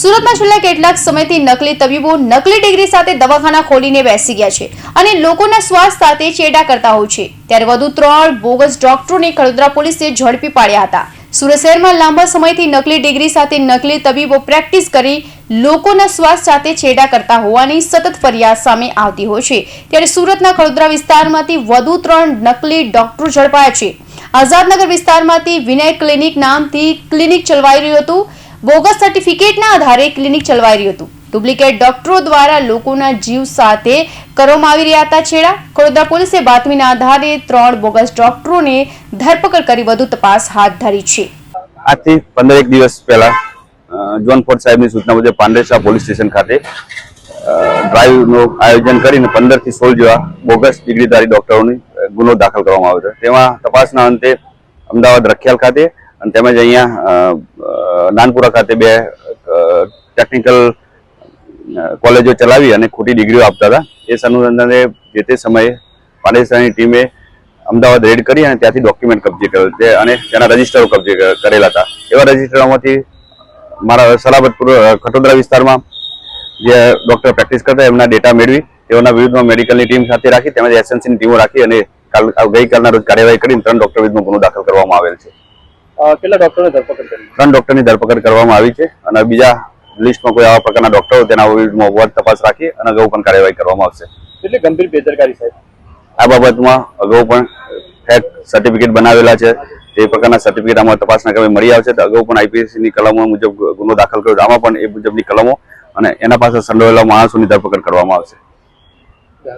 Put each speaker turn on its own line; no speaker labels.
સુરતમાં છેલ્લા કેટલાક સમયથી નકલી તબીબો નકલી ડિગ્રી સાથે દવાખાના ખોલીને બેસી ગયા છે અને લોકોના સ્વાસ્થ્ય સાથે ચેડા કરતા હોય છે। ત્યારે વધુ 3 બોગસ ડોક્ટરોને વડોદરા પોલીસે ઝડપી પાડ્યા હતા। સુરત શહેરમાં લાંબા સમયથી નકલી ડિગ્રી સાથે નકલી તબીબો પ્રેક્ટિસ કરી લોકોના સ્વાસ્થ્ય સાથે છેડા કરતા હોવાની સતત ફરિયાદ સામે આવતી હોય છે। ત્યારે સુરતના વડોદરા વિસ્તારમાંથી વધુ 3 નકલી ડોક્ટરો ઝડપાયા છે। આઝાદનગર વિસ્તારમાંથી વિનય ક્લિનિક નામથી ક્લિનિક ચલાવી રહ્યું હતું। બોગસ સર્ટિફિકેટના આધારે ક્લિનિક ચલાવી રહ્યું હતું। ડુપ્લિકેટ ડોક્ટરો દ્વારા લોકોના જીવ સાથે કરવામાં આવી રહ્યા હતા છેડા। વડોદરા પોલીસે બાતમીના આધારે 3 બોગસ ડોક્ટરોને ધરપકડ કરી વધુ તપાસ હાથ ધરી છે।
આજથી 15 દિવસ પહેલા જોન ફોર્ડ સાહેબની સૂચના મુજબ પાંડેસરા પોલીસ સ્ટેશન ખાતે ડ્રાઈવનું આયોજન કરીને 15 થી 16 જેવા બોગસ ડિગ્રીધારી ડોક્ટરોની ગુનો દાખલ કરવામાં આવ્યો હતો। તેમાં તપાસના અંતે અમદાવાદ રખિયાલ ખાતે અને તેમજ અહીંયા નાનપુરા ખાતે 2 ટેકનિકલ કોલેજો ચલાવી અને ખોટી ડિગ્રીઓ આપતા હતા। એ અનુસંધાને જે તે સમયે પાંડેસરાની ટીમે અમદાવાદ રેડ કરી અને ત્યાંથી ડોક્યુમેન્ટ કબજે કરેલ છે અને તેના રજીસ્ટરો કબજે કરેલા હતા। એવા રજીસ્ટરોમાંથી મારા સલાબતપુર ખટોદરા વિસ્તારમાં જે ડોક્ટર પ્રેક્ટિસ કરતા એમના ડેટા મેળવી તેઓના વિરુદ્ધમાં મેડિકલની ટીમ સાથે રાખી તેમજ એસએનસીની ટીમો રાખી અને ગઈકાલના રોજ કાર્યવાહી કરીને 3 ડોક્ટર વિરુદ્ધમાં ગુનો દાખલ કરવામાં આવેલ છે।
કેટલા ડોક્ટરોની ધરપકડ કરી?
3 ડોક્ટરની ધરપકડ કરવામાં આવી છે અને બીજા લિસ્ટમાં કોઈ આવા પ્રકારના ડોક્ટરો તેના વિરુદ્ધમાં વધુ તપાસ રાખી અને અગાઉ પણ કાર્યવાહી કરવામાં આવશે।
કેટલી ગંભીર બેદરકારી સાહેબ?
આ બાબતમાં અગાઉ પણ ફેક સર્ટિફિકેટ બનાવેલા છે તે પ્રકારના સર્ટિફિકેટ આમાં તપાસના ક્રમે મળી આવશે તો અગાઉ પણ આઈપીસીની કલમો મુજબ ગુનો દાખલ કર્યો, આમાં પણ એ મુજબની કલમો અને એના પાસે સંડોવાયેલા માણસોની ધરપકડ કરવામાં આવશે।